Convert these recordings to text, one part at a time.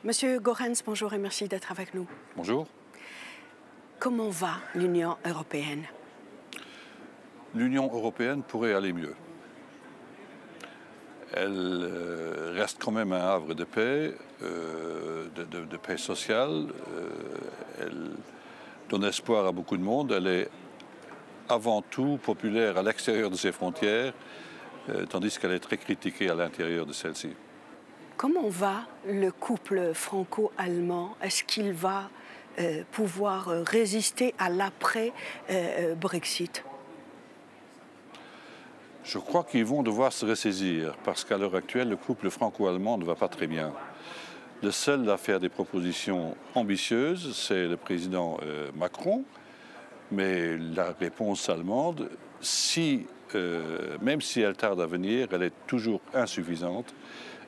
Monsieur Goerens, bonjour et merci d'être avec nous. Bonjour. Comment va l'Union européenne? L'Union européenne pourrait aller mieux. Elle reste quand même un havre de paix, de paix sociale. Elle donne espoir à beaucoup de monde. Elle est avant tout populaire à l'extérieur de ses frontières, tandis qu'elle est très critiquée à l'intérieur de celles-ci. Comment va le couple franco-allemand? Est-ce qu'il va pouvoir résister à l'après-Brexit? Je crois qu'ils vont devoir se ressaisir parce qu'à l'heure actuelle, le couple franco-allemand ne va pas très bien. Le seul à faire des propositions ambitieuses, c'est le président Macron. Mais la réponse allemande, même si elle tarde à venir, elle est toujours insuffisante.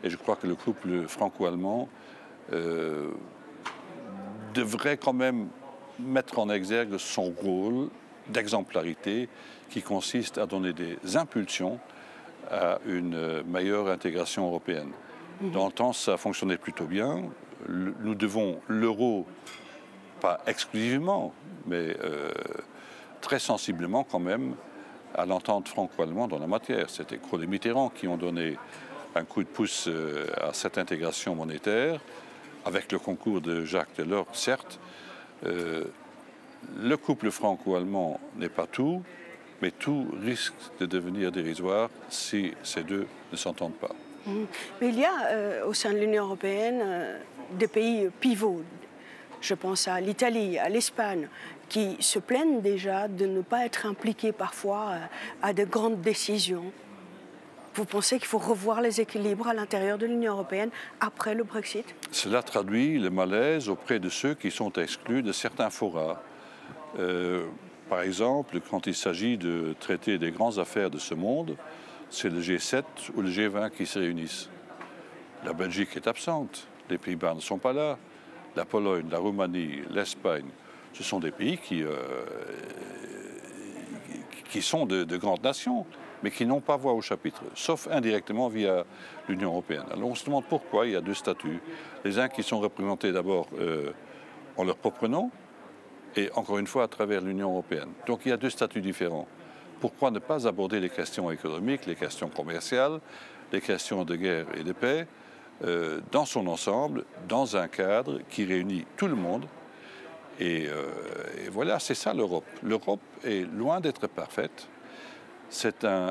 Et je crois que le couple franco-allemand devrait quand même mettre en exergue son rôle d'exemplarité qui consiste à donner des impulsions à une meilleure intégration européenne. Dans le temps, ça fonctionnait plutôt bien. Nous devons l'euro, pas exclusivement, mais très sensiblement quand même à l'entente franco-allemande en la matière. C'était Kohl et Mitterrand qui ont donné un coup de pouce à cette intégration monétaire, avec le concours de Jacques Delors, certes. Le couple franco-allemand n'est pas tout, mais tout risque de devenir dérisoire si ces deux ne s'entendent pas. Mais il y a au sein de l'Union européenne des pays pivots. Je pense à l'Italie, à l'Espagne, qui se plaignent déjà de ne pas être impliqués parfois à de grandes décisions. Vous pensez qu'il faut revoir les équilibres à l'intérieur de l'Union européenne après le Brexit? Cela traduit le malaise auprès de ceux qui sont exclus de certains forats. Par exemple, quand il s'agit de traiter des grandes affaires de ce monde, c'est le G7 ou le G20 qui se réunissent. La Belgique est absente, les Pays-Bas ne sont pas là, la Pologne, la Roumanie, l'Espagne, ce sont des pays qui sont de grandes nations, mais qui n'ont pas voix au chapitre, sauf indirectement via l'Union européenne. Alors on se demande pourquoi il y a deux statuts. Les uns qui sont représentés d'abord en leur propre nom, et encore une fois à travers l'Union européenne. Donc il y a deux statuts différents. Pourquoi ne pas aborder les questions économiques, les questions commerciales, les questions de guerre et de paix dans son ensemble, dans un cadre qui réunit tout le monde? Et voilà, c'est ça l'Europe. L'Europe est loin d'être parfaite.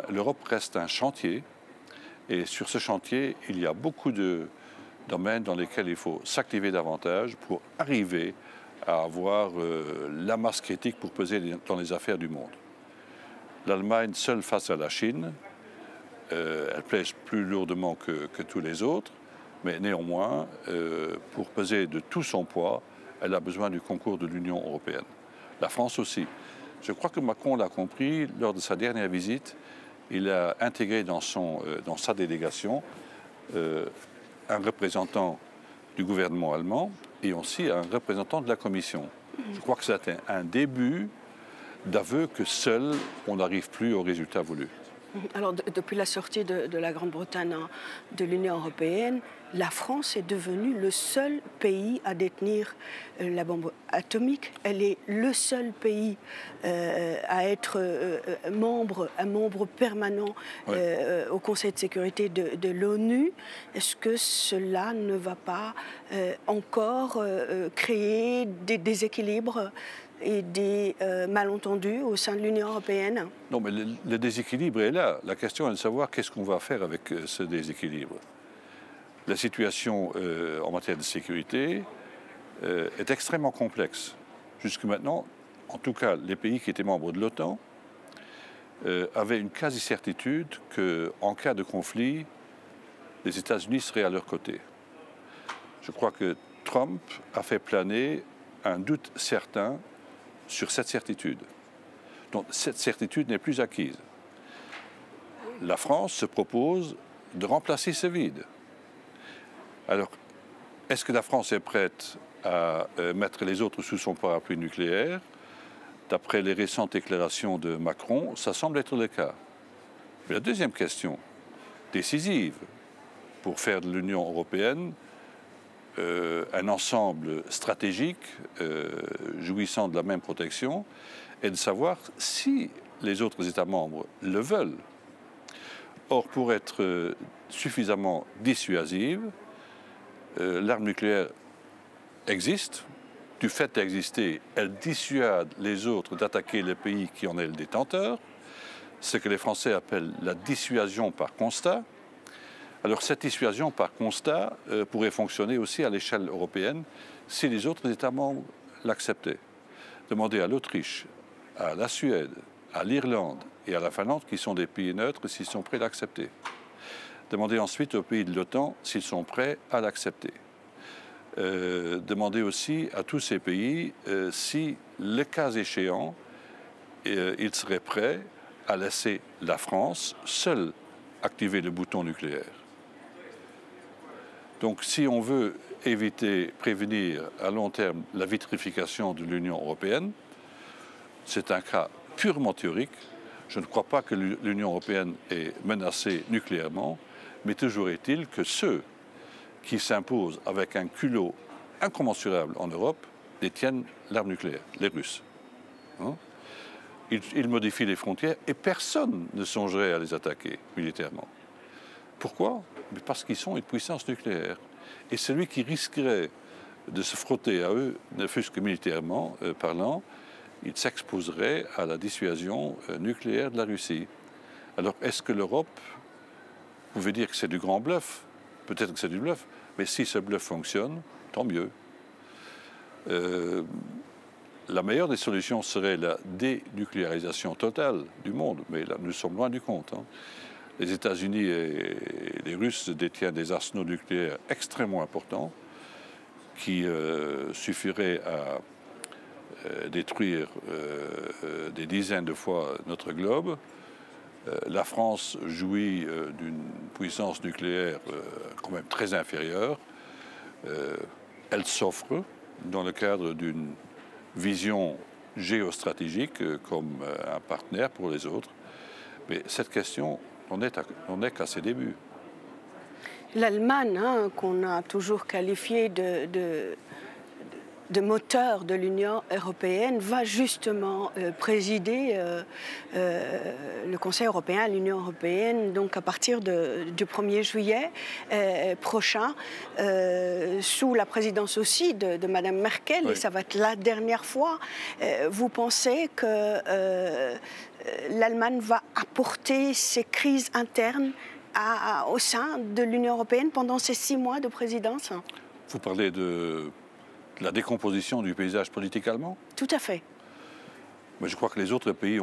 L'Europe reste un chantier. Et sur ce chantier, il y a beaucoup de domaines dans lesquels il faut s'activer davantage pour arriver à avoir la masse critique pour peser dans les affaires du monde. L'Allemagne, seule face à la Chine, elle pèse plus lourdement que tous les autres, mais néanmoins, pour peser de tout son poids, elle a besoin du concours de l'Union européenne. La France aussi. Je crois que Macron l'a compris lors de sa dernière visite. Il a intégré dans sa délégation un représentant du gouvernement allemand et aussi un représentant de la Commission. Je crois que c'était un début d'aveu que seul on n'arrive plus au résultat voulu. Alors, depuis la sortie de la Grande-Bretagne de l'Union européenne, la France est devenue le seul pays à détenir la bombe atomique. Elle est le seul pays à être un membre permanent au Conseil de sécurité de l'ONU. Est-ce que cela ne va pas encore créer des déséquilibres et des malentendus au sein de l'Union européenne? Non, mais le déséquilibre est là. La question est de savoir qu'est-ce qu'on va faire avec ce déséquilibre. La situation en matière de sécurité est extrêmement complexe. Jusque maintenant, en tout cas, les pays qui étaient membres de l'OTAN avaient une quasi-certitude qu'en cas de conflit, les États-Unis seraient à leur côté. Je crois que Trump a fait planer un doute certain sur cette certitude. Donc cette certitude n'est plus acquise. La France se propose de remplacer ce vide. Alors, est-ce que la France est prête à mettre les autres sous son parapluie nucléaire? D'après les récentes déclarations de Macron, ça semble être le cas. Mais la deuxième question, décisive pour faire de l'Union européenne un ensemble stratégique jouissant de la même protection et de savoir si les autres États membres le veulent. Or, pour être suffisamment dissuasive, l'arme nucléaire existe. Du fait d'exister, elle dissuade les autres d'attaquer le pays qui en est le détenteur, ce que les Français appellent la dissuasion par constat. Alors cette dissuasion par constat pourrait fonctionner aussi à l'échelle européenne si les autres États membres l'acceptaient. Demandez à l'Autriche, à la Suède, à l'Irlande et à la Finlande, qui sont des pays neutres, s'ils sont prêts à l'accepter. Demandez ensuite aux pays de l'OTAN s'ils sont prêts à l'accepter. Demandez aussi à tous ces pays si, le cas échéant, ils seraient prêts à laisser la France seule activer le bouton nucléaire. Donc si on veut prévenir à long terme la vitrification de l'Union européenne, c'est un cas purement théorique. Je ne crois pas que l'Union européenne est menacée nucléairement, mais toujours est-il que ceux qui s'imposent avec un culot incommensurable en Europe détiennent l'arme nucléaire, les Russes. Hein? Ils modifient les frontières et personne ne songerait à les attaquer militairement. Pourquoi? Parce qu'ils sont une puissance nucléaire. Et celui qui risquerait de se frotter à eux, ne fût-ce que militairement parlant, il s'exposerait à la dissuasion nucléaire de la Russie. Alors, est-ce que l'Europe, vous pouvez dire que c'est du grand bluff? Peut-être que c'est du bluff, mais si ce bluff fonctionne, tant mieux. La meilleure des solutions serait la dénucléarisation totale du monde, mais là, nous sommes loin du compte. Hein. Les États-Unis et les Russes détiennent des arsenaux nucléaires extrêmement importants qui suffiraient à détruire des dizaines de fois notre globe. La France jouit d'une puissance nucléaire quand même très inférieure. Elle s'offre dans le cadre d'une vision géostratégique comme un partenaire pour les autres. Mais cette question, on n'est qu'à ses débuts. L'Allemagne, hein, qu'on a toujours qualifiée de moteur de l'Union européenne, va justement présider le Conseil européen à l'Union européenne, donc à partir du 1er juillet prochain, sous la présidence aussi de Mme Merkel, oui. Et ça va être la dernière fois. Vous pensez que l'Allemagne va apporter ces crises internes au sein de l'Union européenne pendant ces 6 mois de présidence? Vous parlez de la décomposition du paysage politique allemand? Tout à fait. Mais je crois que les autres pays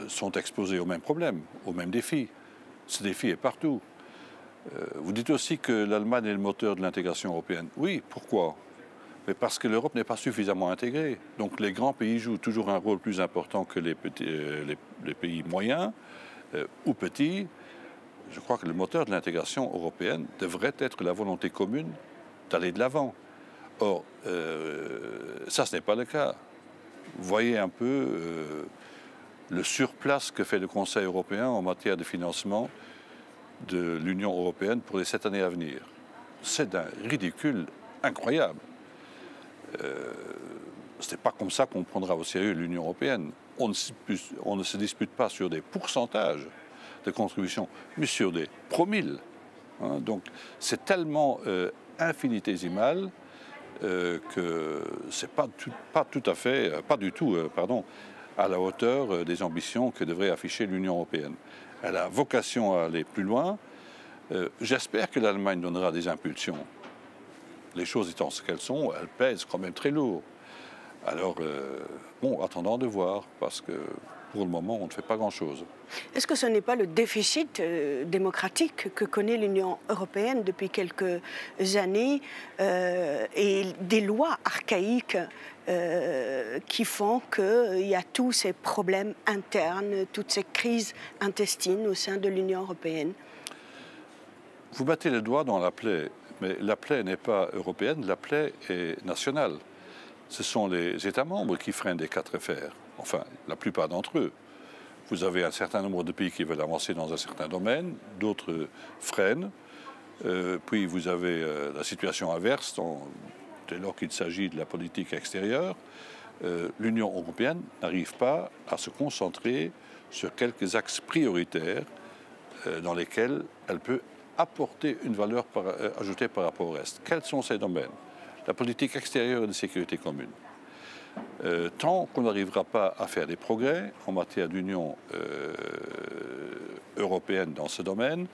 sont exposés aux mêmes problèmes, aux mêmes défis. Ce défi est partout. Vous dites aussi que l'Allemagne est le moteur de l'intégration européenne. Oui, pourquoi? Mais parce que l'Europe n'est pas suffisamment intégrée. Donc les grands pays jouent toujours un rôle plus important que les pays moyens ou petits. Je crois que le moteur de l'intégration européenne devrait être la volonté commune d'aller de l'avant. Or, ça, ce n'est pas le cas. Voyez un peu le surplace que fait le Conseil européen en matière de financement de l'Union européenne pour les 7 années à venir. C'est d'un ridicule incroyable. Ce n'est pas comme ça qu'on prendra au sérieux l'Union européenne. On ne se dispute pas sur des pourcentages de contribution, mais sur des promilles. Hein. Donc, c'est tellement infinitésimal que c'est pas du tout, à la hauteur des ambitions que devrait afficher l'Union européenne. Elle a vocation à aller plus loin. J'espère que l'Allemagne donnera des impulsions. Les choses étant ce qu'elles sont, elles pèsent quand même très lourd. Alors, attendons de voir, parce que pour le moment, on ne fait pas grand-chose. Est-ce que ce n'est pas le déficit démocratique que connaît l'Union européenne depuis quelques années et des lois archaïques qui font qu'il y a tous ces problèmes internes, toutes ces crises intestines au sein de l'Union européenne? Vous battez le doigt dans la plaie, mais la plaie n'est pas européenne, la plaie est nationale. Ce sont les États membres qui freinent des 4 fers, enfin, la plupart d'entre eux. Vous avez un certain nombre de pays qui veulent avancer dans un certain domaine, d'autres freinent. Puis vous avez la situation inverse, dès lors qu'il s'agit de la politique extérieure. L'Union européenne n'arrive pas à se concentrer sur quelques axes prioritaires dans lesquels elle peut apporter une valeur ajoutée par rapport au reste. Quels sont ces domaines? La politique extérieure et de sécurité commune. Tant qu'on n'arrivera pas à faire des progrès en matière d'Union européenne dans ce domaine,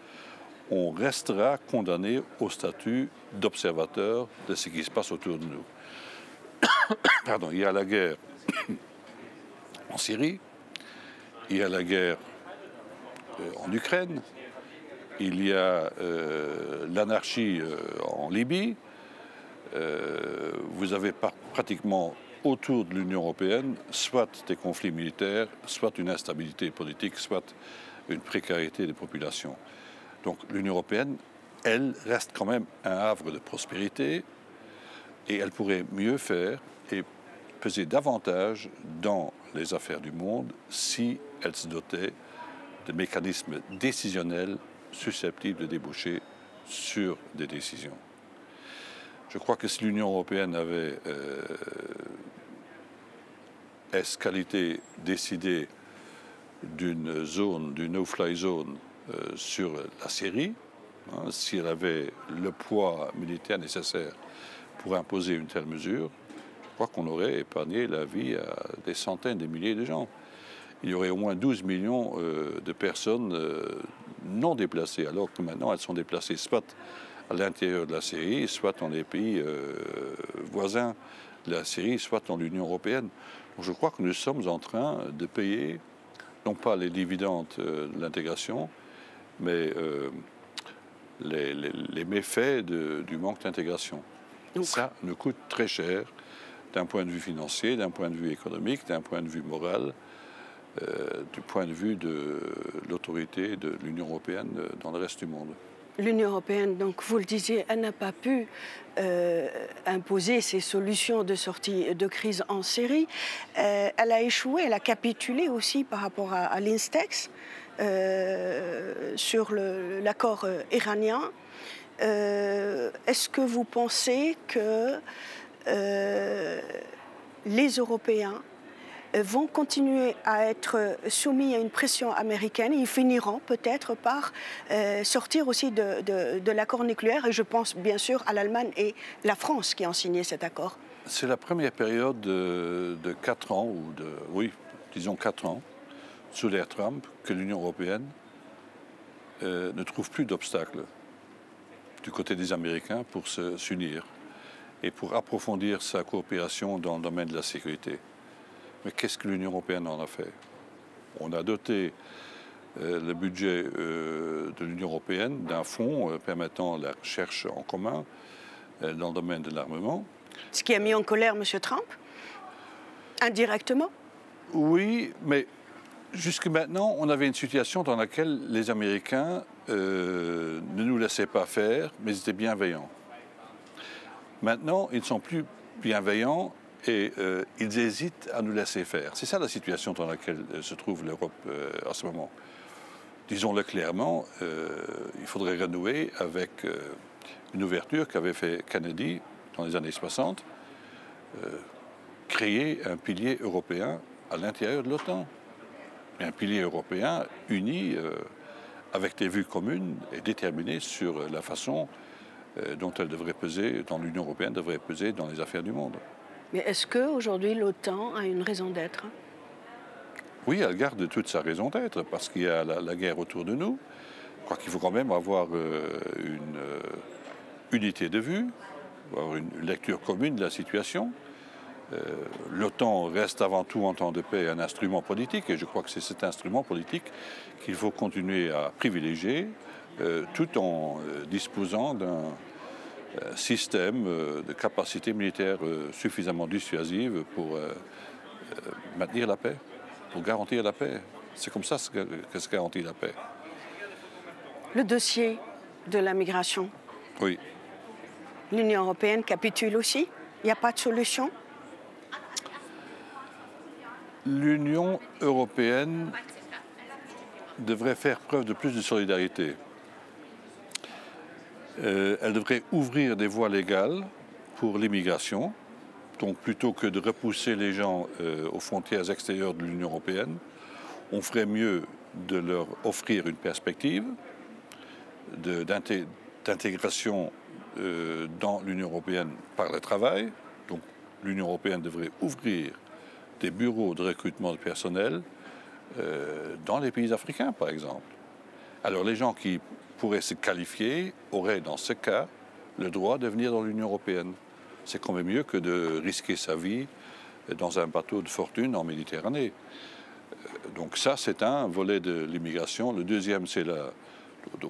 on restera condamné au statut d'observateur de ce qui se passe autour de nous. Pardon, il y a la guerre en Syrie, il y a la guerre en Ukraine, il y a l'anarchie en Libye. Vous avez pratiquement autour de l'Union européenne soit des conflits militaires, soit une instabilité politique, soit une précarité des populations. Donc l'Union européenne, elle reste quand même un havre de prospérité et elle pourrait mieux faire et peser davantage dans les affaires du monde si elle se dotait de mécanismes décisionnels susceptibles de déboucher sur des décisions. Je crois que si l'Union européenne avait qualité décidé d'une zone, d'une no-fly zone sur la Syrie, si elle avait le poids militaire nécessaire pour imposer une telle mesure, je crois qu'on aurait épargné la vie à des centaines de milliers de gens. Il y aurait au moins 12 millions de personnes non déplacées, alors que maintenant elles sont déplacées soit à l'intérieur de la Syrie, soit dans les pays voisins de la Syrie, soit dans l'Union européenne. Donc je crois que nous sommes en train de payer, non pas les dividendes de l'intégration, mais les méfaits du manque d'intégration. Ça nous coûte très cher d'un point de vue financier, d'un point de vue économique, d'un point de vue moral, du point de vue de l'autorité de l'Union européenne dans le reste du monde. L'Union européenne, donc vous le disiez, elle n'a pas pu imposer ses solutions de sortie de crise en Syrie. Elle a échoué, elle a capitulé aussi par rapport à l'Instex sur l'accord iranien. Est-ce que vous pensez que les Européens vont continuer à être soumis à une pression américaine? Ils finiront peut-être par sortir aussi de l'accord nucléaire, et je pense bien sûr à l'Allemagne et la France qui ont signé cet accord. C'est la première période de 4 ans, disons 4 ans, sous l'ère Trump, que l'Union européenne ne trouve plus d'obstacles du côté des Américains pour s'unir et pour approfondir sa coopération dans le domaine de la sécurité. Mais qu'est-ce que l'Union européenne en a fait? On a doté le budget de l'Union européenne d'un fonds permettant la recherche en commun dans le domaine de l'armement. Ce qui a mis en colère M. Trump, indirectement? Oui, mais jusque maintenant, on avait une situation dans laquelle les Américains ne nous laissaient pas faire, mais ils étaient bienveillants. Maintenant, ils ne sont plus bienveillants et ils hésitent à nous laisser faire. C'est ça la situation dans laquelle se trouve l'Europe en ce moment. Disons-le clairement, il faudrait renouer avec une ouverture qu'avait fait Kennedy dans les années 60, créer un pilier européen à l'intérieur de l'OTAN. Un pilier européen uni, avec des vues communes et déterminé sur la façon dont elle devrait peser, dont l'Union européenne devrait peser dans les affaires du monde. Mais est-ce qu'aujourd'hui l'OTAN a une raison d'être? Oui, elle garde toute sa raison d'être, parce qu'il y a la guerre autour de nous. Je crois qu'il faut quand même avoir une unité de vue, avoir une lecture commune de la situation. L'OTAN reste avant tout, en temps de paix, un instrument politique, et je crois que c'est cet instrument politique qu'il faut continuer à privilégier, tout en disposant d'un système de capacité militaire suffisamment dissuasive pour maintenir la paix, pour garantir la paix. C'est comme ça que se garantit la paix. Le dossier de la migration. Oui. L'Union européenne capitule aussi? Il n'y a pas de solution? L'Union européenne devrait faire preuve de plus de solidarité. Elle devrait ouvrir des voies légales pour l'immigration. Donc plutôt que de repousser les gens aux frontières extérieures de l'Union européenne, on ferait mieux de leur offrir une perspective d'intégration dans l'Union européenne par le travail. Donc l'Union européenne devrait ouvrir des bureaux de recrutement de personnel dans les pays africains, par exemple. Alors les gens qui pourraient se qualifier auraient, dans ce cas, le droit de venir dans l'Union européenne. C'est quand même mieux que de risquer sa vie dans un bateau de fortune en Méditerranée. Donc ça, c'est un volet de l'immigration. Le deuxième, c'est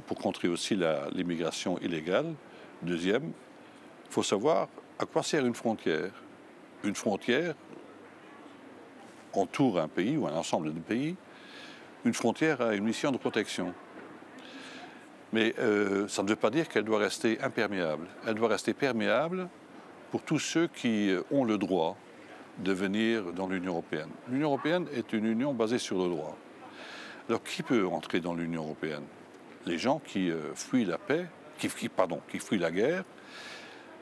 pour contrer aussi l'immigration illégale. Deuxième, il faut savoir à quoi sert une frontière. Une frontière entoure un pays ou un ensemble de pays. Une frontière a une mission de protection. Mais ça ne veut pas dire qu'elle doit rester imperméable. Elle doit rester perméable pour tous ceux qui ont le droit de venir dans l'Union européenne. L'Union européenne est une union basée sur le droit. Alors qui peut entrer dans l'Union européenne? Les gens qui fuient la paix, qui fuient la guerre,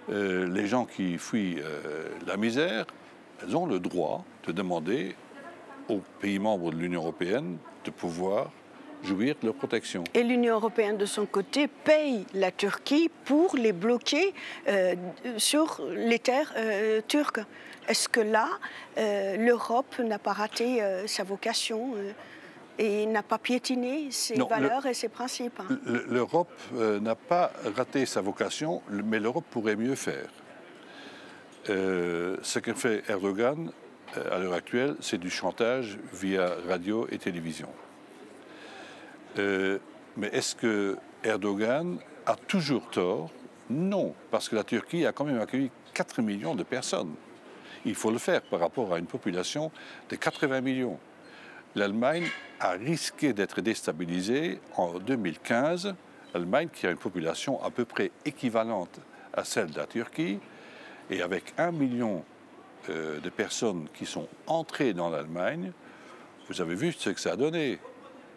les gens qui fuient la misère, elles ont le droit de demander aux pays membres de l'Union européenne de pouvoir jouir de leur protection. Et l'Union européenne, de son côté, paye la Turquie pour les bloquer sur les terres turques. Est-ce que là, l'Europe n'a pas raté sa vocation et n'a pas piétiné ses valeurs et ses principes? L'Europe n'a pas raté sa vocation, mais l'Europe pourrait mieux faire. Ce que fait Erdogan, à l'heure actuelle, c'est du chantage via radio et télévision. Mais est-ce que Erdogan a toujours tort? Non, parce que la Turquie a quand même accueilli 4 millions de personnes. Il faut le faire par rapport à une population de 80 millions. L'Allemagne a risqué d'être déstabilisée en 2015. L'Allemagne, qui a une population à peu près équivalente à celle de la Turquie, et avec 1 million de personnes qui sont entrées dans l'Allemagne, vous avez vu ce que ça a donné.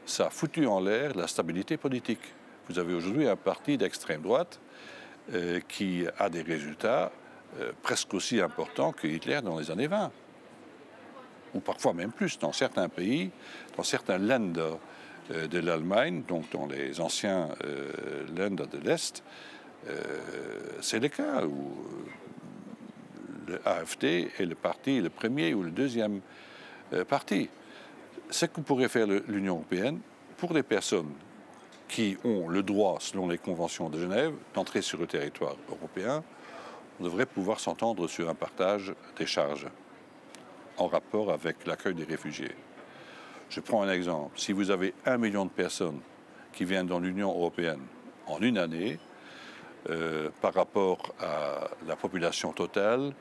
Ça a foutu en l'air la stabilité politique. Vous avez aujourd'hui un parti d'extrême droite qui a des résultats presque aussi importants que Hitler dans les années 20. Ou parfois même plus dans certains pays, dans certains Länder de l'Allemagne, donc dans les anciens Länder de l'Est, c'est le cas où le AfD est le premier ou le deuxième parti. Ce que pourrait faire l'Union européenne pour les personnes qui ont le droit, selon les conventions de Genève, d'entrer sur le territoire européen, on devrait pouvoir s'entendre sur un partage des charges en rapport avec l'accueil des réfugiés. Je prends un exemple. Si vous avez 1 million de personnes qui viennent dans l'Union européenne en une année, par rapport à la population totale,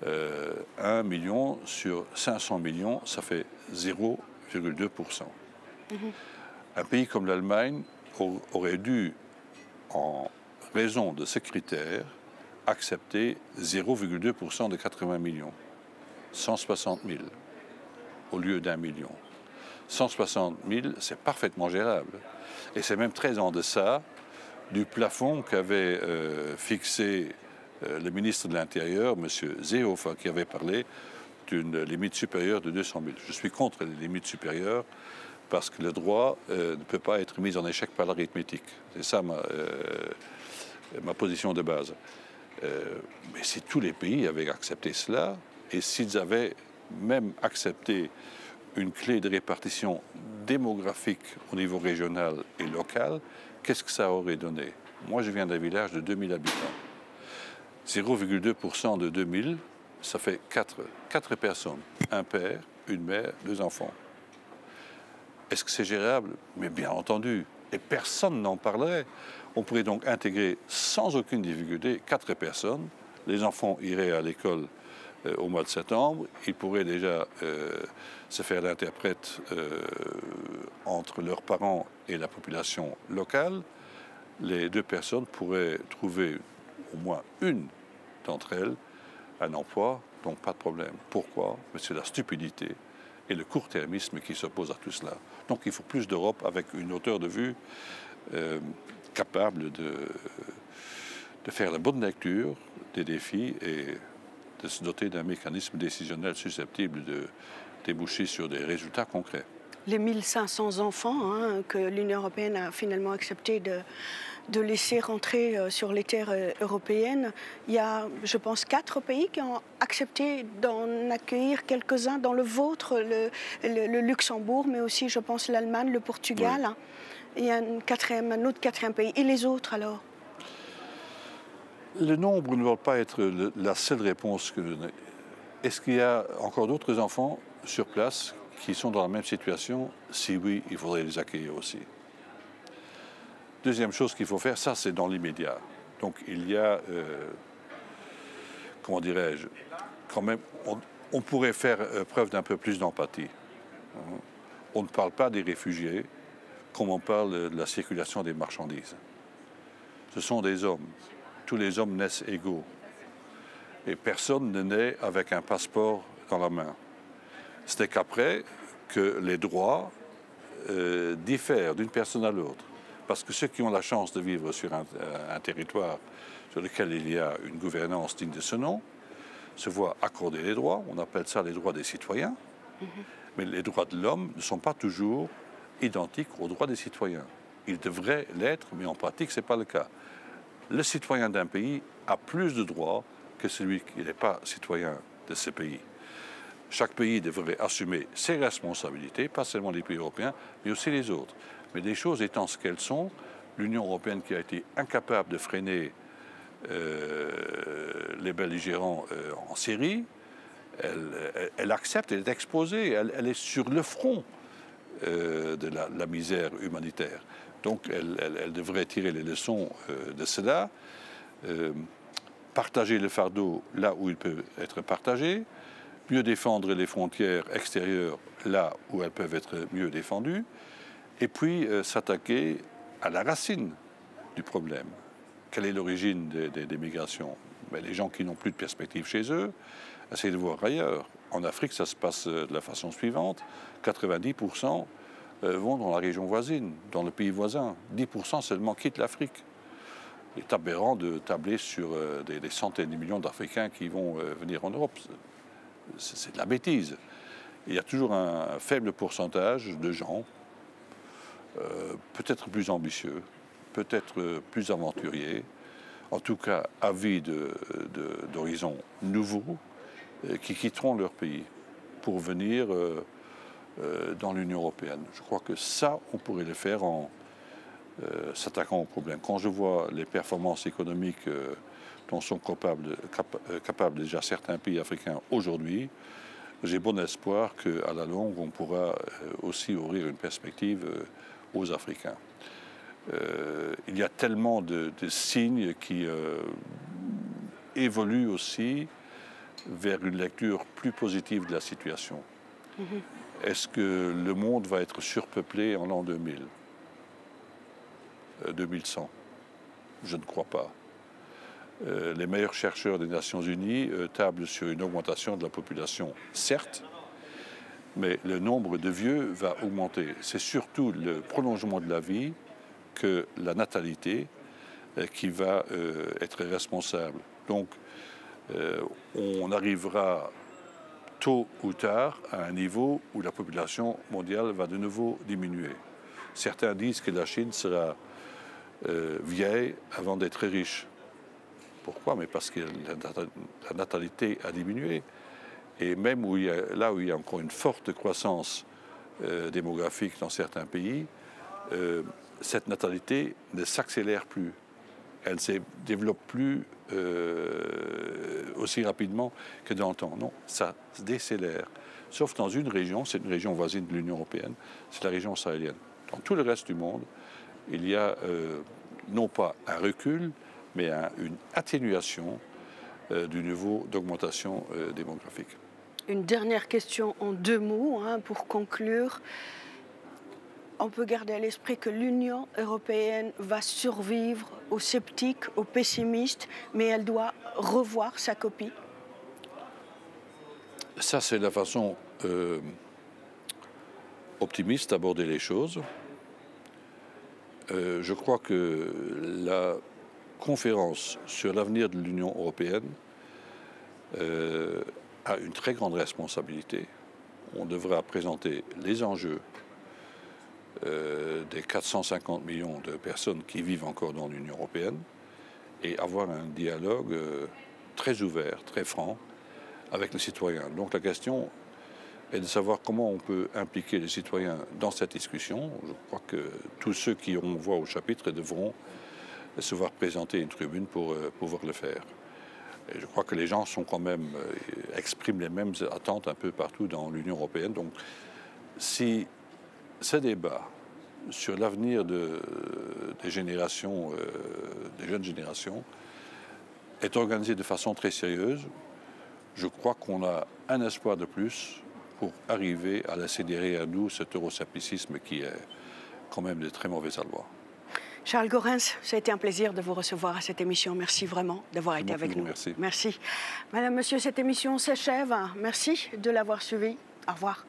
1 million sur 500 millions, ça fait 0,2%. Un pays comme l'Allemagne aurait dû, en raison de ces critères, accepter 0,2% de 80 millions. 160 000 au lieu d'1 million. 160 000, c'est parfaitement gérable. Et c'est même très en deçà du plafond qu'avait fixé le ministre de l'Intérieur, M. Seehofer, qui avait parlé d'une limite supérieure de 200 000. Je suis contre les limites supérieures parce que le droit ne peut pas être mis en échec par l'arithmétique. C'est ça ma position de base. Mais si tous les pays avaient accepté cela, et s'ils avaient même accepté une clé de répartition démographique au niveau régional et local, qu'est-ce que ça aurait donné? Moi, je viens d'un village de 2000 habitants. 0,2% de 2000, ça fait 4 personnes. Un père, une mère, 2 enfants. Est-ce que c'est gérable? Mais bien entendu. Et personne n'en parlerait. On pourrait donc intégrer sans aucune difficulté 4 personnes. Les enfants iraient à l'école au mois de septembre. Ils pourraient déjà se faire l'interprète entre leurs parents et la population locale. Les 2 personnes pourraient trouver au moins une d'entre elles un emploi, donc pas de problème. Pourquoi? C'est la stupidité et le court-termisme qui s'opposent à tout cela. Donc il faut plus d'Europe avec une hauteur de vue capable de faire la bonne lecture des défis et de se doter d'un mécanisme décisionnel susceptible de déboucher sur des résultats concrets. Les 1500 enfants que l'Union européenne a finalement accepté de laisser rentrer sur les terres européennes, il y a, je pense, 4 pays qui ont accepté d'en accueillir quelques-uns, dans le vôtre, le Luxembourg, mais aussi, je pense, l'Allemagne, le Portugal. Oui. Il y a un autre quatrième pays. Et les autres, alors? Le nombre ne va pas être la seule réponse que... Est-ce qu'il y a encore d'autres enfants sur place qui sont dans la même situation? Si oui, il faudrait les accueillir aussi. Deuxième chose qu'il faut faire, ça c'est dans l'immédiat. Donc il y a, comment dirais-je, quand même, on pourrait faire preuve d'un peu plus d'empathie. On ne parle pas des réfugiés comme on parle de la circulation des marchandises. Ce sont des hommes. Tous les hommes naissent égaux. Et personne ne naît avec un passeport dans la main. Ce n'est qu'après que les droits diffèrent d'une personne à l'autre. Parce que ceux qui ont la chance de vivre sur un territoire sur lequel il y a une gouvernance digne de ce nom se voient accorder les droits. On appelle ça les droits des citoyens. Mais les droits de l'homme ne sont pas toujours identiques aux droits des citoyens. Ils devraient l'être, mais en pratique, ce n'est pas le cas. Le citoyen d'un pays a plus de droits que celui qui n'est pas citoyen de ce pays. Chaque pays devrait assumer ses responsabilités, pas seulement les pays européens, mais aussi les autres. Mais les choses étant ce qu'elles sont, l'Union européenne qui a été incapable de freiner les belligérants en Syrie, elle accepte, elle est exposée, elle est sur le front de la misère humanitaire. Donc elle devrait tirer les leçons de cela, partager le fardeau là où il peut être partagé, mieux défendre les frontières extérieures là où elles peuvent être mieux défendues, et puis s'attaquer à la racine du problème. Quelle est l'origine des migrations? Les gens qui n'ont plus de perspective chez eux, essayent de voir ailleurs. En Afrique, ça se passe de la façon suivante. 90% vont dans la région voisine, dans le pays voisin. 10% seulement quittent l'Afrique. Il est aberrant de tabler sur des centaines de millions d'Africains qui vont venir en Europe. C'est de la bêtise. Il y a toujours un faible pourcentage de gens, peut-être plus ambitieux, peut-être plus aventuriers, en tout cas avides d'horizons nouveaux, qui quitteront leur pays pour venir dans l'Union européenne. Je crois que ça, on pourrait le faire en s'attaquant au problème. Quand je vois les performances économiques dont sont capables déjà certains pays africains aujourd'hui, j'ai bon espoir qu'à la longue, on pourra aussi ouvrir une perspective aux Africains. Il y a tellement de signes qui évoluent aussi vers une lecture plus positive de la situation. Est-ce que le monde va être surpeuplé en l'an 2000 2100? Je ne crois pas. Les meilleurs chercheurs des Nations Unies tablent sur une augmentation de la population, certes, mais le nombre de vieux va augmenter. C'est surtout le prolongement de la vie que la natalité qui va être responsable. Donc, on arrivera tôt ou tard à un niveau où la population mondiale va de nouveau diminuer. Certains disent que la Chine sera vieille avant d'être riche. Pourquoi? Mais parce que la natalité a diminué. Et même là où il y a encore une forte croissance démographique dans certains pays, cette natalité ne s'accélère plus. Elle ne se développe plus aussi rapidement que dans le temps. Non, ça se décélère. Sauf dans une région, c'est une région voisine de l'Union européenne, c'est la région sahélienne. Dans tout le reste du monde, il y a non pas un recul, mais une atténuation du niveau d'augmentation démographique. Une dernière question en 2 mots pour conclure. On peut garder à l'esprit que l'Union européenne va survivre aux sceptiques, aux pessimistes, mais elle doit revoir sa copie. Ça, c'est la façon optimiste d'aborder les choses. Je crois que la conférence sur l'avenir de l'Union européenne a une très grande responsabilité. On devra présenter les enjeux des 450 millions de personnes qui vivent encore dans l'Union européenne et avoir un dialogue très ouvert, très franc avec les citoyens. Donc la question est de savoir comment on peut impliquer les citoyens dans cette discussion. Je crois que tous ceux qui ont voix au chapitre devront se voir présenter une tribune pour pouvoir le faire. Et je crois que les gens sont quand même, expriment les mêmes attentes un peu partout dans l'Union européenne. Donc si ce débat sur l'avenir des générations, des jeunes générations, est organisé de façon très sérieuse, je crois qu'on a un espoir de plus pour arriver à laisser derrière nous cet euroscepticisme qui est quand même de très mauvais aloi. Charles Goerens, ça a été un plaisir de vous recevoir à cette émission. Merci vraiment d'avoir été avec nous. Merci. Merci. Madame, Monsieur, cette émission s'achève. Merci de l'avoir suivie. Au revoir.